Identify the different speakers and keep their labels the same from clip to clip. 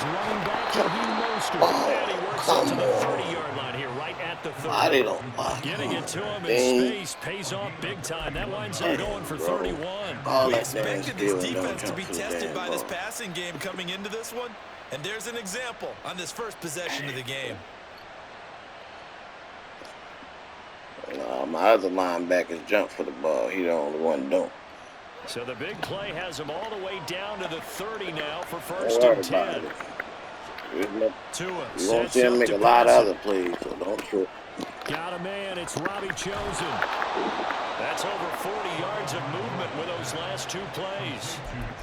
Speaker 1: running back Raheem Mostert. And he works it to the 30-yard line here, right at the 30. Getting it to him in space pays off big time. That winds up going for 31.
Speaker 2: We expected this defense to be tested by this passing game coming into this one. And there's an example on this first possession of the game.
Speaker 3: My other linebackers jumped for the ball. He the only one don't.
Speaker 1: So the big play has him all the way down to the 30 now for first and 10.
Speaker 3: You won't see him make a lot of other plays, so don't trip.
Speaker 1: Got a man. It's Robbie Chosen. That's over 40 yards of movement with those last two plays.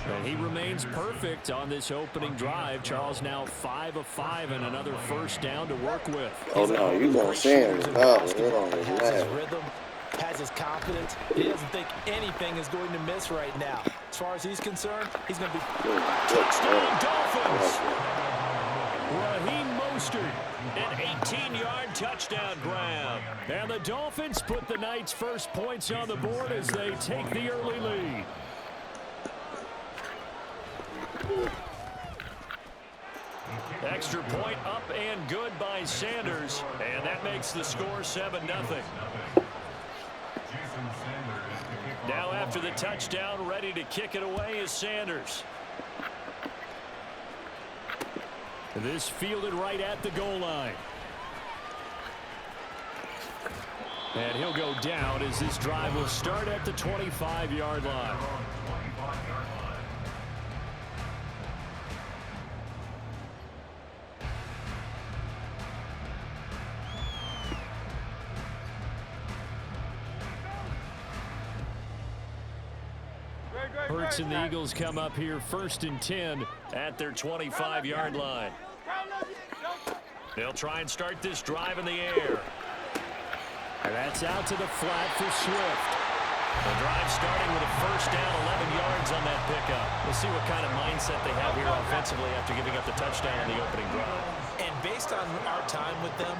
Speaker 1: And he remains perfect on this opening drive. Charles now 5 of 5 and another first down to work with.
Speaker 3: Oh, no, you going to see him regardless.
Speaker 4: Has his rhythm, has his confidence. He doesn't think anything is going to miss right now. As far as he's concerned, he's going to be...
Speaker 1: Touchdown, Dolphins! Raheem Mostert, an 18-yard touchdown grab. And the Dolphins put the night's first points on the board as they take the early lead. Extra point up and good by Sanders, and that makes the score 7-0. Now after the touchdown, ready to kick it away is Sanders. This fielded right at the goal line. And he'll go down as this drive will start at the 25-yard line. Hurts and the Eagles come up here first and 10 at their 25-yard line. They'll try and start this drive in the air. And that's out to the flat for Swift. The drive starting with a first down, 11 yards on that pickup. We'll see what kind of mindset they have here offensively after giving up the touchdown in the opening drive.
Speaker 4: And based on our time with them,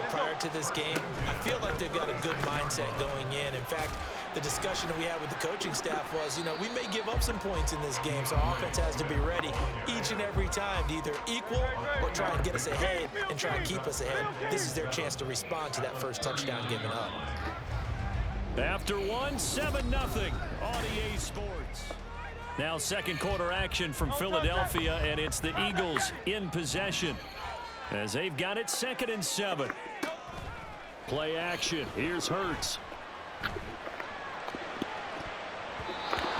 Speaker 4: prior to this game, I feel like they've got a good mindset going in. In fact, the discussion that we had with the coaching staff was, we may give up some points in this game, so our offense has to be ready each and every time to either equal or try and get us ahead and try and keep us ahead. This is their chance to respond to that first touchdown given up.
Speaker 1: After 7-0 on EA Sports. Now second quarter action from Philadelphia, and it's the Eagles in possession as they've got it 2nd and 7. Play action. Here's Hurts.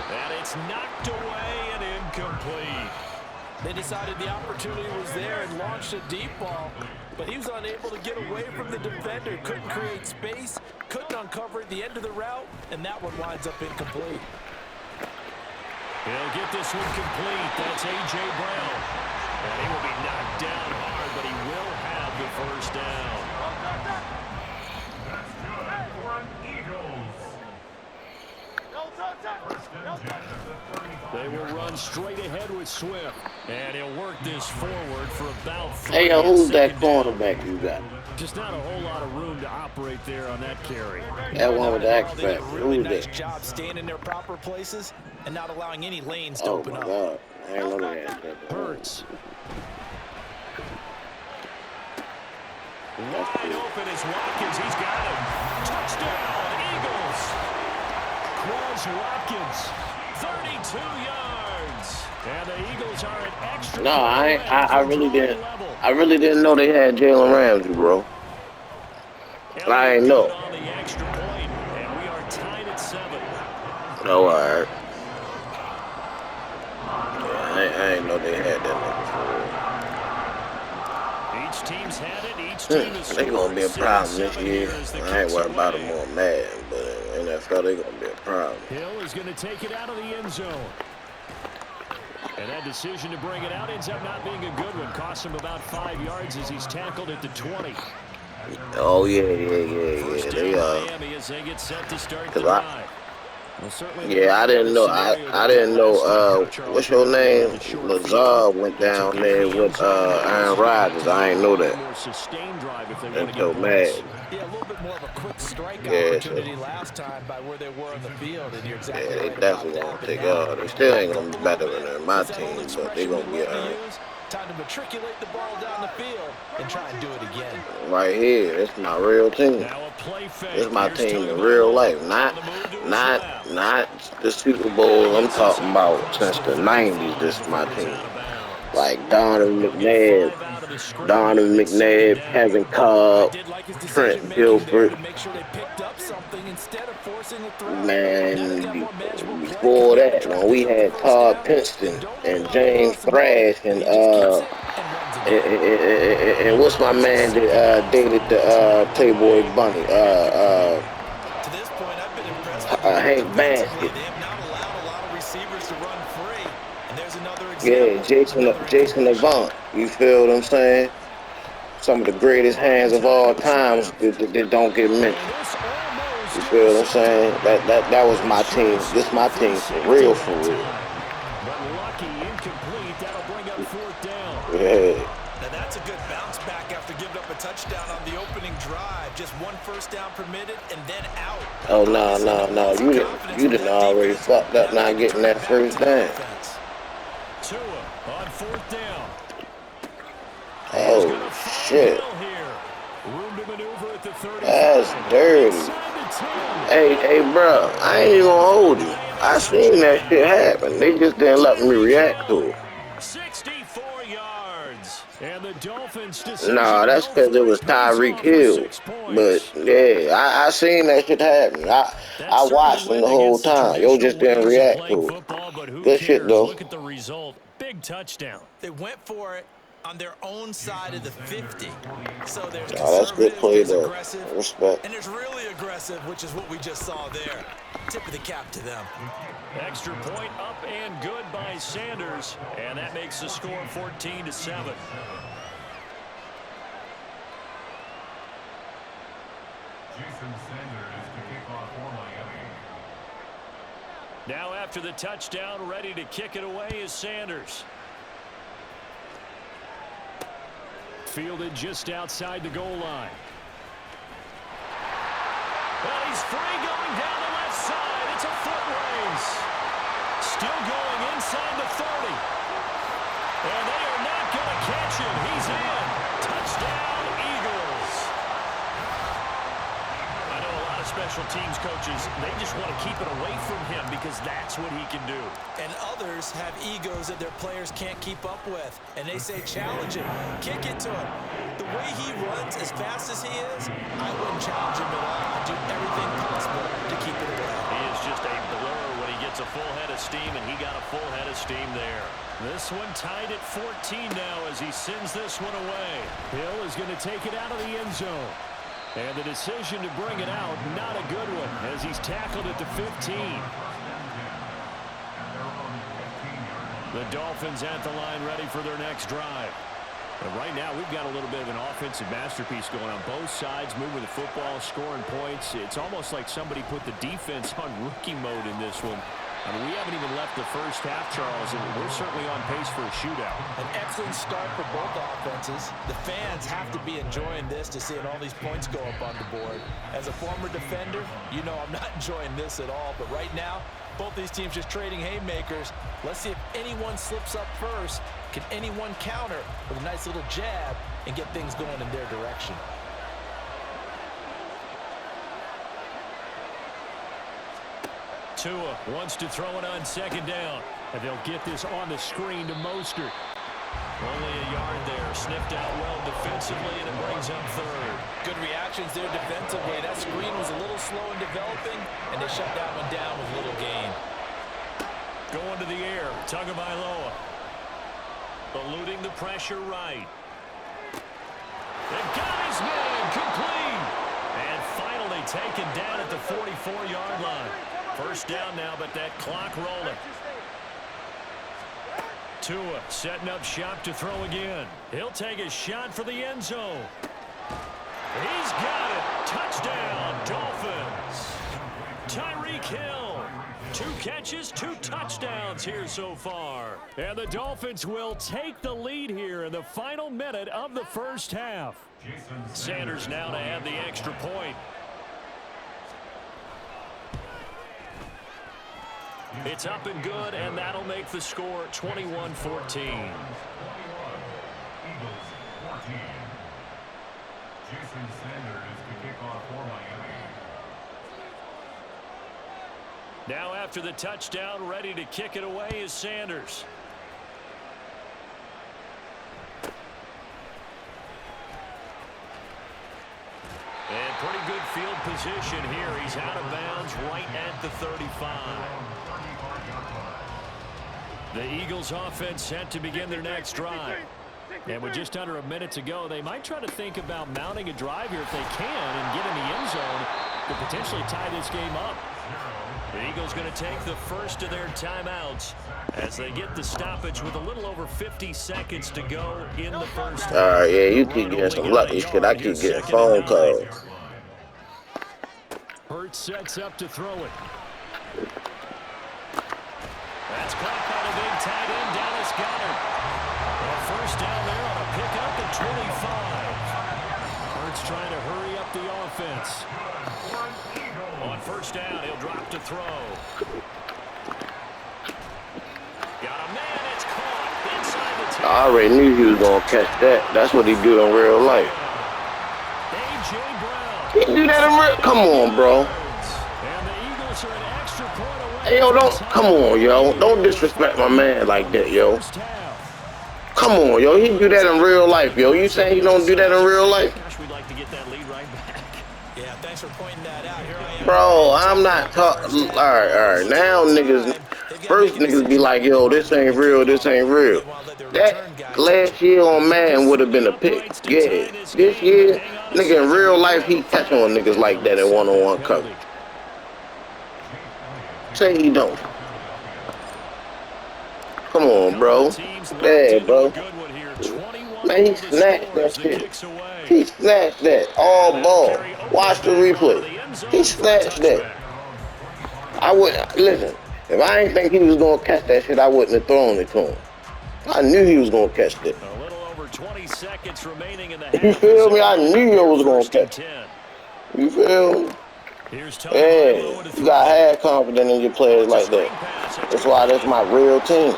Speaker 1: And it's knocked away and incomplete.
Speaker 4: They decided the opportunity was there and launched a deep ball, but he was unable to get away from the defender. Couldn't create space, couldn't uncover at the end of the route, and that one winds up incomplete.
Speaker 1: He'll get this one complete. That's A.J. Brown. And he will be knocked down hard, but he will have the first down. They will run straight ahead with Swift, and he'll work this forward for about 3
Speaker 3: Hey, who's that cornerback you got?
Speaker 1: Just not a whole lot of room to operate there on that carry.
Speaker 3: That one with the X Factor.
Speaker 4: Really nice job staying in their proper places and not allowing any lanes to open up.
Speaker 3: Oh, my God. I didn't know that.
Speaker 1: Hurts. Wide open is Watkins. He's got him. Touchdown, Eagles. Quaz Watkins, 32 yards. And the Eagles are an extra.
Speaker 3: No, I really didn't. I really didn't know they had Jalen Ramsey, bro. I ain't know.
Speaker 1: On the extra point, and we are tied at 7.
Speaker 3: No, all right. Yeah, I ain't know they had that
Speaker 1: Each team's had it. Each team is
Speaker 3: they gonna be a problem this year. I ain't worried about them on Madden, but in NFL they gonna be a problem.
Speaker 1: Hill is gonna take it out of the end zone. And that decision to bring it out ends up not being a good one. Costs him about 5 yards as he's tackled at the 20.
Speaker 3: Oh yeah. They
Speaker 1: Miami as they get set to start the drive.
Speaker 3: I didn't know. I didn't know. What's your name? Lazard went down there with Aaron Rodgers. I ain't know that. That's so mad.
Speaker 4: Yeah, a little bit more of a quick strike opportunity last time by where they were on the field, and you're exactly right.
Speaker 3: They definitely gonna take off. They still ain't gonna be better than my team, but they gonna be alright.
Speaker 4: Time to matriculate the ball down the field and try and do it again.
Speaker 3: Right here, it's my real team. It's my team in real life, not the Super Bowl I'm talking about since the 90s. This is my team. Like Donovan McNabb, Kevin Cobb, Trent Gilbert. Man, before that, when we had Todd Pinston and James Thrash and what's my man that dated the Playboy Bunny?
Speaker 2: To this point, I've been impressed with
Speaker 3: Hank Baskett.
Speaker 2: They have not allowed a lot of receivers to run free. And there's another
Speaker 3: Yeah,
Speaker 2: example.
Speaker 3: Jason Avant. You feel what I'm saying? Some of the greatest hands of all times that don't get mentioned. You feel what I'm saying? That was my team. This my team for real, for real.
Speaker 1: But lucky, incomplete. That'll bring up 4th down.
Speaker 3: Yeah.
Speaker 2: Now that's a good bounce back after giving up a touchdown on the opening drive. Just 1 first down permitted and then out.
Speaker 3: Oh no. You didn't already fucked up not getting that first down.
Speaker 1: Tua on 4th down.
Speaker 3: Oh shit.
Speaker 1: Room to maneuver at the 30.
Speaker 3: That's dirty. Hey, bro, I ain't even gonna hold you. I seen that shit happen. They just didn't let me react to it.
Speaker 1: 64 yards. And the Dolphins
Speaker 3: Nah, that's because it was Tyreek Hill. But yeah, I seen that shit happen. I watched them the whole time. Yo just didn't react to it. Good shit though.
Speaker 1: Look at the result. Big touchdown.
Speaker 2: They went for it on their own side of the 50. So there's
Speaker 3: that's good play though. Respect.
Speaker 2: And there's really aggressive, which is what we just saw there. Tip of the cap to them.
Speaker 1: Extra point up and good by Sanders. And that makes the score 14-7. Now after the touchdown, ready to kick it away is Sanders. Fielded just outside the goal line. Well, he's free going down the left side. It's a foot race. Still going inside the 30. And they are not going to catch him. He's in. Touchdown, Eagles. I know a lot of special teams coaches, they just want to keep it away from him because that's what he can do.
Speaker 4: And others have egos that their players can't keep up with. And they say, challenge him, kick it to him. The way he runs as fast as he is, I wouldn't challenge him at all. I'd do everything possible to keep it away.
Speaker 1: He is just a blur when he gets a full head of steam, and he got a full head of steam there. This one tied at 14 now as he sends this one away. Hill is going to take it out of the end zone. And the decision to bring it out, not a good one, as he's tackled at the 15. The Dolphins at the line ready for their next drive. And right now, we've got a little bit of an offensive masterpiece going on both sides, moving the football, scoring points. It's almost like somebody put the defense on rookie mode in this one. I mean, we haven't even left the first half, Charles, and we're certainly on pace for a shootout.
Speaker 4: An excellent start for both offenses. The fans have to be enjoying this to seeing all these points go up on the board. As a former defender, you know I'm not enjoying this at all. But right now, both these teams just trading haymakers. Let's see if anyone slips up first. Can anyone counter with a nice little jab and get things going in their direction?
Speaker 1: Tua wants to throw it on 2nd down. And they'll get this on the screen to Mostert. Only a yard there. Sniffed out well defensively, and it brings up 3rd.
Speaker 4: Good reactions there defensively. That screen was a little slow in developing, and they shut that one down with little gain.
Speaker 1: Going to the air. Tagovailoa. Eluding the pressure right. They've got his man. Complete. And finally taken down at the 44-yard line. First down now, but that clock rolling. Tua setting up shop to throw again. He'll take a shot for the end zone. He's got it. Touchdown, Dolphins. Tyreek Hill. 2 catches, 2 touchdowns here so far. And the Dolphins will take the lead here in the final minute of the first half. Sanders now to add the extra point. It's up and good, and that'll make the score 21-14. Now after the touchdown, ready to kick it away is Sanders. And pretty good field position here. He's out of bounds right at the 35. The Eagles offense set to begin their next drive. And with just under a minute to go, they might try to think about mounting a drive here if they can and get in the end zone to potentially tie this game up. The Eagles going to take the first of their timeouts as they get the stoppage with a little over 50 seconds to go in the first.
Speaker 3: All right, yeah, you keep getting some lucky shit. I keep getting phone calls.
Speaker 1: Hurts sets up to throw it. That's caught by the big tight end, Dallas Goedert. A first down there on a pickup at 25. Hurts trying to hurry up the offense. On first down, he'll drop to throw. Got a man, it's caught inside the 10.
Speaker 3: I already knew he was going to catch that. That's what he do in real life.
Speaker 1: A.J. Brown.
Speaker 3: He do that in real... Come on, bro.
Speaker 1: And the Eagles are an extra point away.
Speaker 3: Hey, yo, don't... Come on, yo. Don't disrespect my man like that, yo. Come on, yo. He do that in real life, yo. You saying he don't do that in real life?
Speaker 1: Gosh, we'd like to get that lead right back.
Speaker 4: Yeah, thanks for pointing that out. Here I am.
Speaker 3: Bro, I'm not talking... All right. Now niggas... First niggas be like, yo, this ain't real, this ain't real. That last year on Madden would have been a pick. Yeah. This year, nigga, in real life, he catch on niggas like that in one-on-one coverage. Say he don't. Come on, bro. Yeah, bro. Man, he snatched that shit. He snatched that. All ball. Watch the replay. He snatched that. I wouldn't... Listen. If I didn't think he was going to catch that shit, I wouldn't have thrown it to him. I knew he was going to catch it.
Speaker 1: A little over 20 seconds remaining in the
Speaker 3: You feel me? I knew you was going to catch it. You feel me? Yeah, you got to have confidence in your players like that. That's why that's my real team.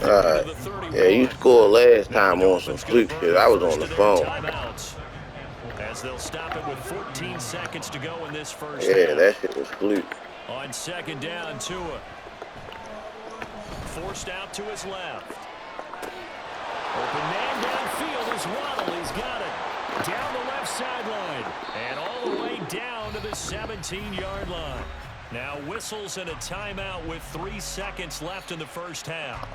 Speaker 3: Alright. Yeah, you scored last time on some fluke shit. I was on the phone.
Speaker 1: As they'll stop it with 14 seconds to go in this first
Speaker 3: Yeah,
Speaker 1: half.
Speaker 3: that shit was fluke.
Speaker 1: On second down, Tua. Forced out to his left. Open man downfield is Waddle. He's got it. Down the left sideline. And all the way down to the 17-yard line. Now whistles and a timeout with 3 seconds left in the first half.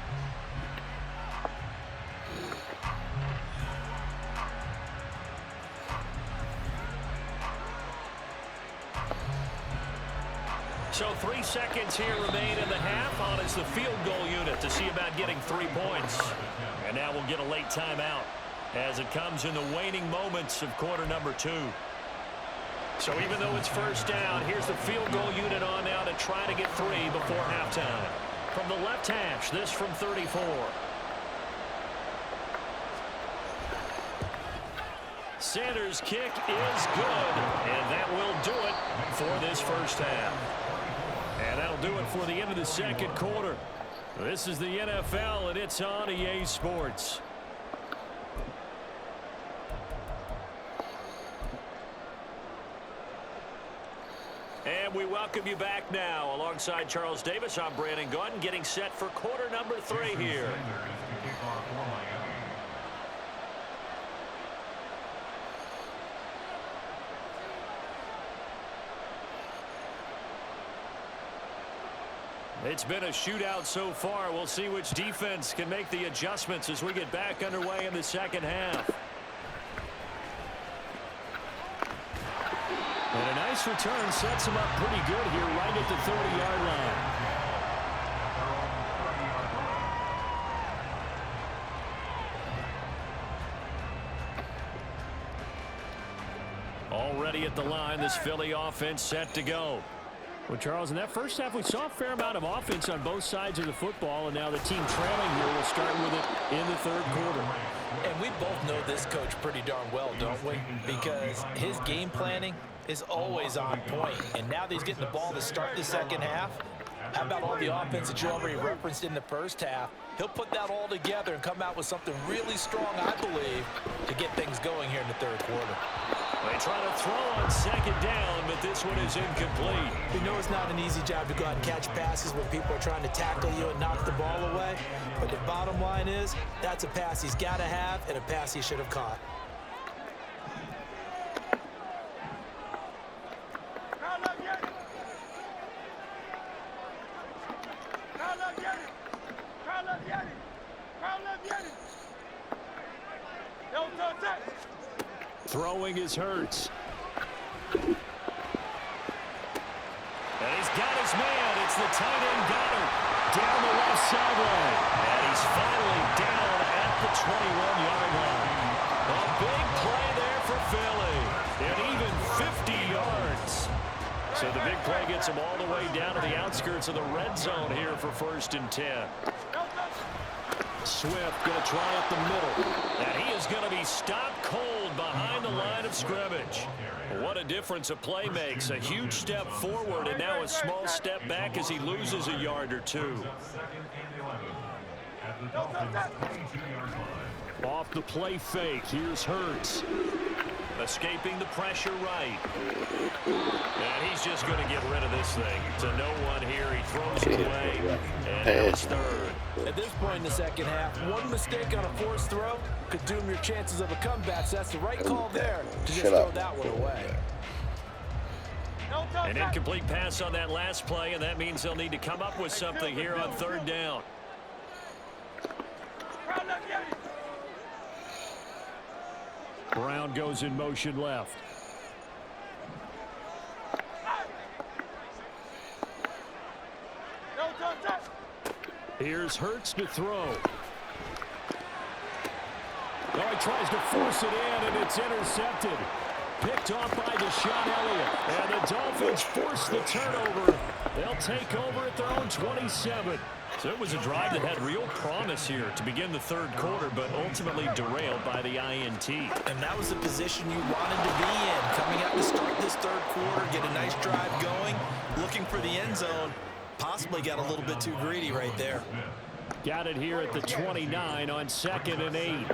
Speaker 1: So 3 seconds here remain in the half. On is the field goal unit to see about getting 3 points. And now we'll get a late timeout as it comes in the waning moments of quarter number 2. So even though it's first down, here's the field goal unit on now to try to get 3 before halftime. From the left hash, this from 34. Sanders' kick is good, and that will do it for this first half. And that'll do it for the end of the second quarter. This is the NFL, and it's on EA Sports. And we welcome you back now. Alongside Charles Davis, I'm Brandon Gunn, getting set for quarter number 3 here. It's been a shootout so far. We'll see which defense can make the adjustments as we get back underway in the second half. And a nice return sets him up pretty good here right at the 30-yard line. Already at the line, this Philly offense set to go. Well, Charles, in that first half, we saw a fair amount of offense on both sides of the football, and now the team trailing here will start with it in the third quarter.
Speaker 4: And we both know this coach pretty darn well, don't we? Because his game planning is always on point. And now that he's getting the ball to start the second half, How about all the offense that you already referenced in the first half? He'll put that all together and come out with something really strong, I believe, to get things going here in the third quarter.
Speaker 1: They try to throw on second down, but this one is incomplete.
Speaker 4: You know it's not an easy job to go out and catch passes when people are trying to tackle you and knock the ball away. But the bottom line is, that's a pass he's got to have and a pass he should have caught.
Speaker 1: Throwing is Hurts. And he's got his man. It's the tight end Goddard down the left sideline. And he's finally down at the 21-yard line. A big play there for Philly. And even 50 yards. So the big play gets him all the way down to the outskirts of the red zone here for 1st and 10. Swift going to try up the middle. And he is going to be stopped cold behind the line of scrimmage. What a difference a play makes. A huge step forward and now a small step back as he loses a yard or two. Off the play fake. Here's Hurts. Escaping the pressure right. And he's just going to get rid of this thing. To no one here. He throws it away. And now it's third.
Speaker 4: At this point in the second half, one mistake on a forced throw could doom your chances of a comeback. So that's the right call there to just throw that one away.
Speaker 1: An incomplete pass on that last play, and that means they'll need to come up with something here on 3rd down. Brown goes in motion left. Here's Hurts to throw. Oh, he tries to force it in, and it's intercepted. Picked off by Deshaun Elliott. And the Dolphins force the turnover. They'll take over at their own 27. So it was a drive that had real promise here to begin the third quarter, but ultimately derailed by the INT.
Speaker 4: And that was the position you wanted to be in. Coming out to start this third quarter, get a nice drive going, looking for the end zone. Possibly got a little bit too greedy right there.
Speaker 1: Got it here at the 29 on 2nd and 8.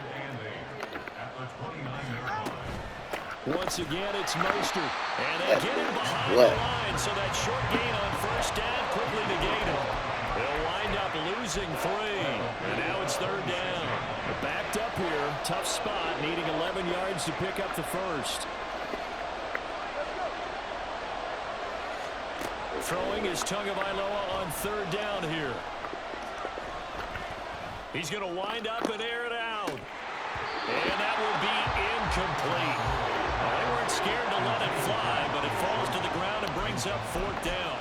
Speaker 1: Once again, it's Mostert. And they get him behind the line, so that short gain on 1st down quickly negated. They'll wind up losing 3. And now it's 3rd down. They're backed up here. Tough spot, needing 11 yards to pick up the first. Throwing is Tagovailoa on 3rd down here. He's going to wind up and air it out. And that will be incomplete. They weren't scared to let it fly, but it falls to the ground and brings up 4th down.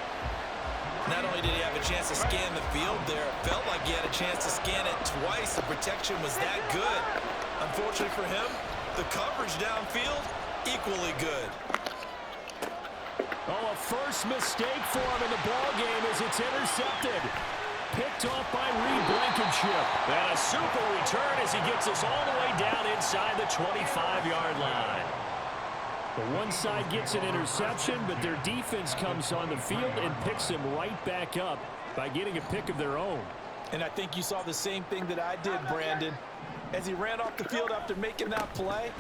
Speaker 4: Not only did he have a chance to scan the field there, it felt like he had a chance to scan it twice. The protection was that good. Unfortunately for him, the coverage downfield, equally good.
Speaker 1: Oh, a first mistake for him in the ballgame as it's intercepted. Picked off by Reed Blankenship. And a super return as he gets us all the way down inside the 25-yard line. The one side gets an interception, but their defense comes on the field and picks them right back up by getting a pick of their own.
Speaker 4: And I think you saw the same thing that I did, Brandon. As he ran off the field after making that play,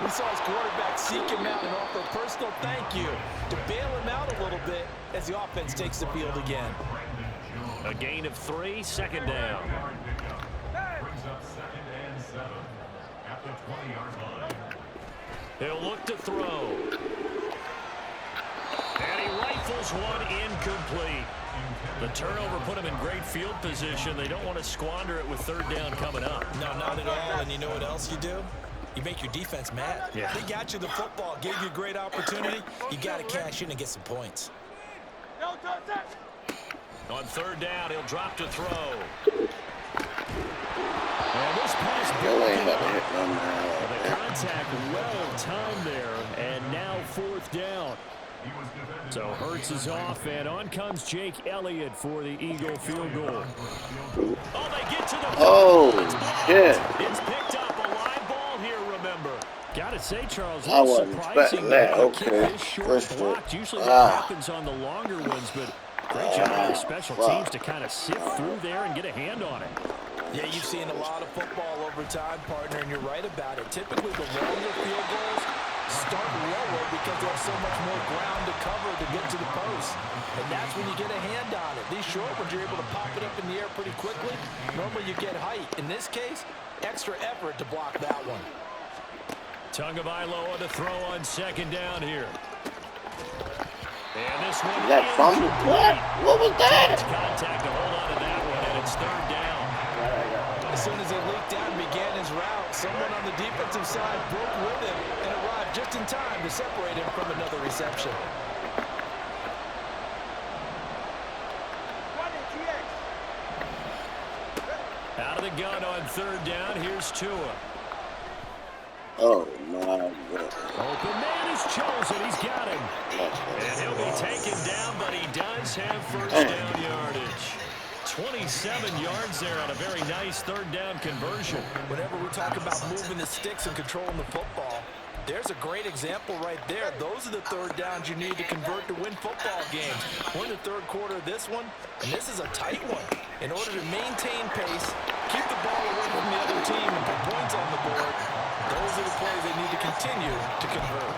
Speaker 4: we saw his quarterback seek him out and offer a personal thank you to bail him out a little bit as the offense takes the field again.
Speaker 1: A gain of 3, 2nd down. He'll look to throw. And he rifles one incomplete. The turnover put him in great field position. They don't want to squander it with 3rd down coming up.
Speaker 4: No, not at all. And you know what else you do? You make your defense mad.
Speaker 1: Yeah.
Speaker 4: They got you the football, gave you a great opportunity. You got to cash in and get some points.
Speaker 1: On 3rd down, he'll drop to throw. And this pass the contact well timed there, and now 4th down. So Hurts is off, and on comes Jake Elliott for the Eagle field goal. Oh, they get to the
Speaker 3: shit.
Speaker 1: It's picked up, a live ball here, remember. Gotta say, Charles,
Speaker 3: I wasn't expecting that. Okay.
Speaker 1: Short blocked. Usually that happens on the longer ones, but Great job by the special teams to kind of sift through there and get a hand on it.
Speaker 4: Yeah, you've seen a lot of football over time, partner, and you're right about it. Typically, the longer field goals start lower because they have so much more ground to cover to get to the post. And that's when you get a hand on it. These short ones, you're able to pop it up in the air pretty quickly. Normally, you get height. In this case, extra effort to block that one.
Speaker 1: Tagovailoa to throw on second down here. And this one
Speaker 3: that fumble? What was that?
Speaker 1: Contact to hold on to that one, and it's third down.
Speaker 4: As soon as he leaked out and began his route, someone on the defensive side broke with him and arrived just in time to separate him from another reception.
Speaker 1: Out of the gun on third down, here's Tua.
Speaker 3: Oh, my God.
Speaker 1: Open man is chosen. He's got him. And he'll be taken down, but he does have first down yardage. 27 yards there on a very nice third down conversion.
Speaker 4: Whenever we talk about moving the sticks and controlling the football, there's a great example right there. Those are the third downs you need to convert to win football games. We're in the third quarter of this one, and this is a tight one. In order to maintain pace, keep the ball away from the other team, and put points on the board, those are the plays they need to continue to convert.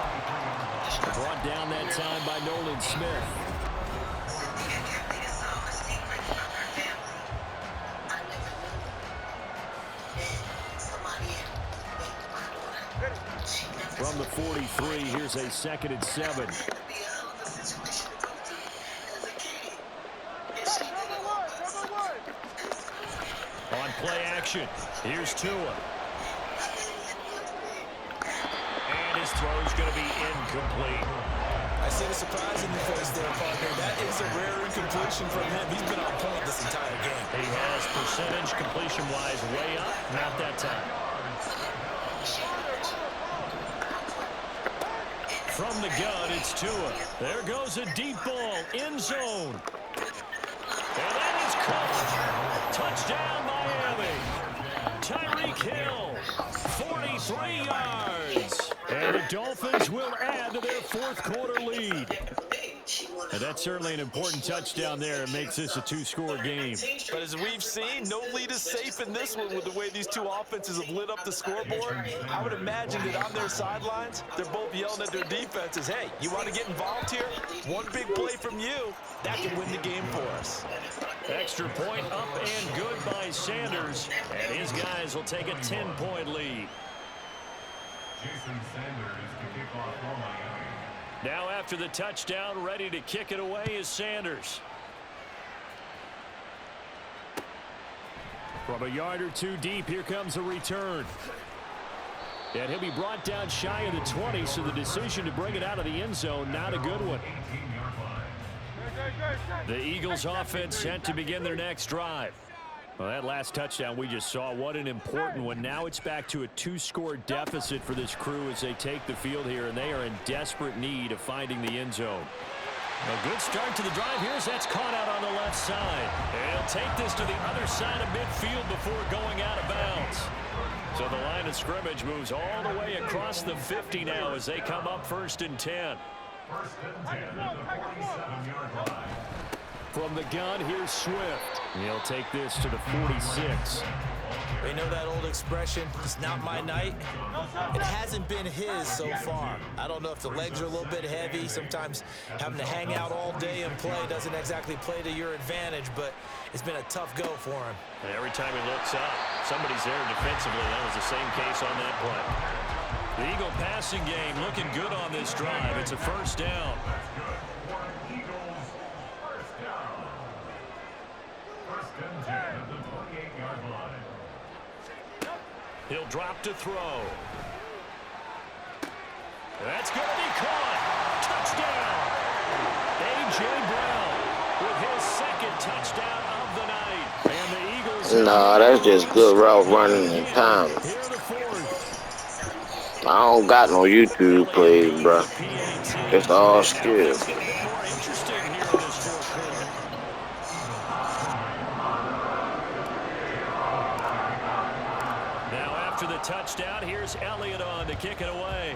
Speaker 1: Brought down that time by Nolan Smith. From the 43, here's a 2nd and 7. On play action, here's Tua. And his throw's going to be incomplete.
Speaker 4: I see the surprise in your face there, partner. That is a rare incompletion from him. He's been on point this entire game.
Speaker 1: He has percentage completion-wise way up, not that time. From the gun, it's Tua. There goes a deep ball, end zone. And that is caught. Touchdown, Miami. Tyreek Hill, 43 yards. And the Dolphins will add to their fourth quarter lead. And that's certainly an important touchdown there. It makes this a two-score game.
Speaker 4: But as we've seen, no lead is safe in this one with the way these two offenses have lit up the scoreboard. I would imagine that on their sidelines, they're both yelling at their defenses, hey, you want to get involved here? One big play from you, that can win the game for us.
Speaker 1: Extra point up and good by Sanders. And his guys will take a 10-point lead.
Speaker 5: Jason Sanders to kick off for Miami.
Speaker 1: Now after the touchdown, ready to kick it away is Sanders. From a yard or two deep, here comes a return. And he'll be brought down shy of the 20, so the decision to bring it out of the end zone, not a good one. The Eagles offense set to begin their next drive. Well, that last touchdown we just saw, what an important one. Now it's back to a two-score deficit for this crew as they take the field here, and they are in desperate need of finding the end zone. A good start to the drive here as that's caught out on the left side. And he'll take this to the other side of midfield before going out of bounds. So the line of scrimmage moves all the way across the 50 now as they come up 1st and 10.
Speaker 5: First and 10 at the 47-yard line.
Speaker 1: From the gun, here's Swift. He'll take this to the 46.
Speaker 4: We know that old expression, it's not my night. It hasn't been his so far. I don't know if the legs are a little bit heavy. Sometimes having to hang out all day and play doesn't exactly play to your advantage, but it's been a tough go for him.
Speaker 1: And every time he looks up, somebody's there defensively. That was the same case on that play. The Eagle passing game looking good on this drive. It's a first down. He'll drop to throw. That's going to be caught. Touchdown. A.J. Brown with his second touchdown of the night. And the Eagles...
Speaker 3: Nah, that's just good route running and time. I don't got no YouTube plays, bro. It's all skill.
Speaker 1: After the touchdown, here's Elliott on to kick it away.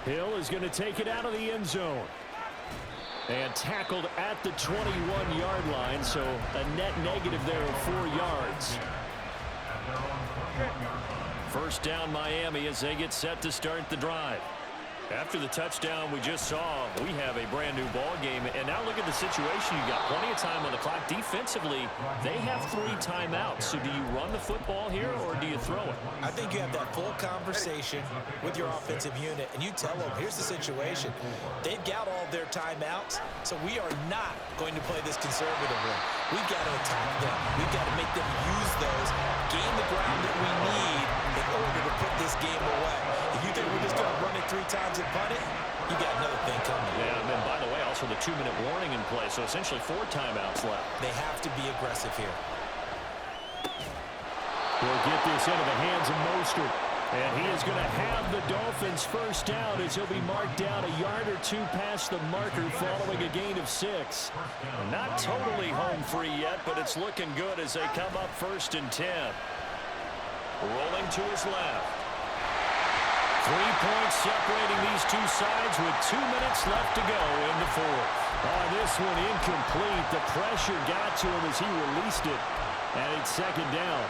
Speaker 1: Hill is going to take it out of the end zone. And tackled at the 21-yard line, so a net negative there of 4 yards. First down Miami as they get set to start the drive. After the touchdown we just saw, we have a brand new ball game. And now look at the situation. You got plenty of time on the clock. Defensively, they have 3 timeouts. So do you run the football here or do you throw it?
Speaker 4: I think you have that full conversation with your offensive unit, and you tell them, here's the situation. They've got all their timeouts, so we are not going to play this conservatively. We've got to attack them. We've got to make them use those, gain the ground that we need in order to put this game away. If you think we're just going to run it 3 times and punt it, you got another thing coming.
Speaker 1: Yeah, and then, by the way, also the 2-minute warning in play, so essentially 4 timeouts left.
Speaker 4: They have to be aggressive here.
Speaker 1: We'll get this into the hands of Mostert. And he is going to have the Dolphins first down as he'll be marked down a yard or 2 past the marker following a gain of 6. Not totally home free yet, but it's looking good as they come up 1st and 10. Rolling to his left. 3 points separating these 2 sides with 2 minutes left to go in the 4th. Oh, this one incomplete. The pressure got to him as he released it. And it's 2nd down.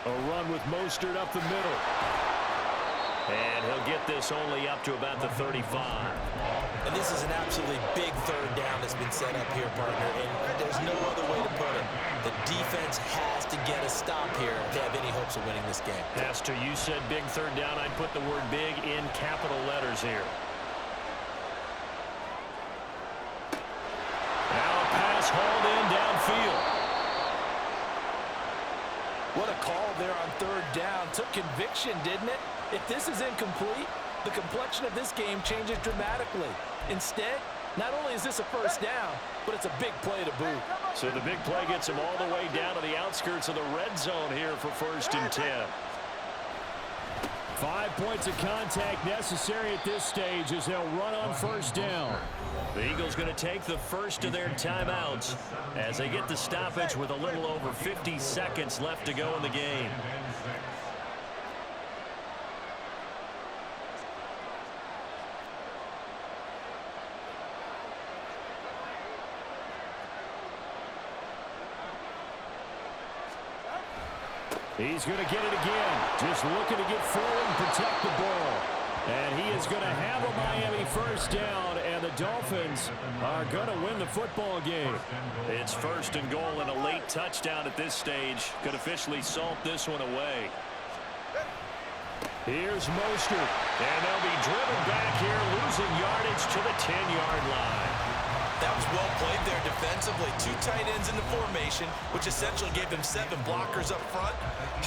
Speaker 1: A run with Mostert up the middle. And he'll get this only up to about the 35.
Speaker 4: And this is an absolutely big 3rd down that's been set up here, partner, and there's no other way to put it. The defense has to get a stop here if they have any hopes of winning this game.
Speaker 1: Has to. You said big 3rd down. I'd put the word big in capital letters here. Now a pass hauled in downfield.
Speaker 4: What a call there on 3rd down. Took conviction, didn't it? If this is incomplete, the complexion of this game changes dramatically. Instead, not only is this a 1st down, but it's a big play to boot.
Speaker 1: So the big play gets him all the way down to the outskirts of the red zone here for 1st and 10. 5 points of contact necessary at this stage as they'll run on 1st down. The Eagles going to take the first of their timeouts as they get the stoppage with a little over 50 seconds left to go in the game. He's going to get it again. Just looking to get forward and protect the ball. And he is going to have a Miami 1st down, and the Dolphins are going to win the football game. It's 1st and goal and a late touchdown at this stage. Could officially salt this one away. Here's Mostert, and they'll be driven back here, losing yardage to the 10-yard line.
Speaker 2: That was well played there defensively. 2 tight ends in the formation, which essentially gave them 7 blockers up front.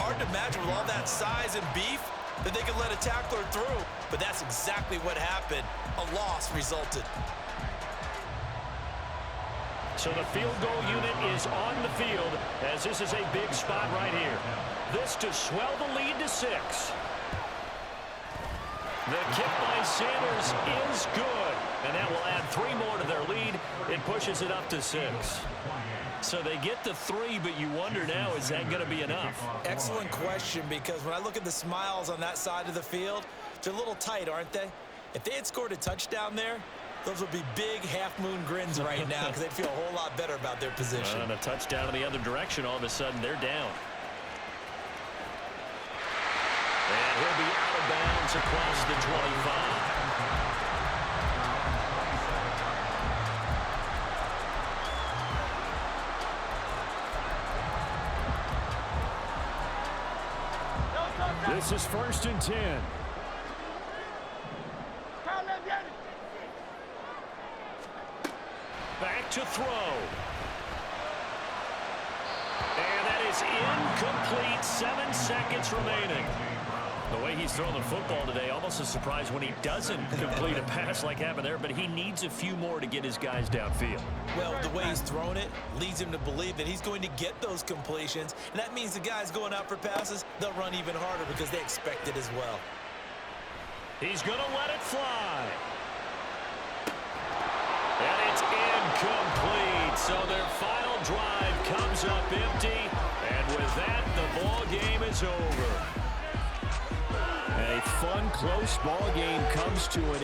Speaker 2: Hard to imagine with all that size and beef that they could let a tackler through, but that's exactly what happened. A loss resulted.
Speaker 1: So the field goal unit is on the field as this is a big spot right here. This to swell the lead to 6. The kick by Sanders is good, and that will add 3 more to their lead. It pushes it up to 6. So they get the 3, but you wonder now, is that going to be enough?
Speaker 4: Excellent question, because when I look at the smiles on that side of the field, they're a little tight, aren't they? If they had scored a touchdown there, those would be big half-moon grins right now because they'd feel a whole lot better about their position.
Speaker 1: And a touchdown in the other direction, all of a sudden they're down. And he'll be out of bounds across the 25. This is 1st and 10. Back to throw. And that is incomplete. 7 seconds remaining. The way he's throwing the football today, almost a surprise when he doesn't complete a pass like happened there, but he needs a few more to get his guys downfield.
Speaker 4: Well, the way he's thrown it leads him to believe that he's going to get those completions, and that means the guys going out for passes, they'll run even harder because they expect it as well.
Speaker 1: He's going to let it fly. And it's incomplete. So their final drive comes up empty, And with that, the ball game is over. A fun, close ball game comes to an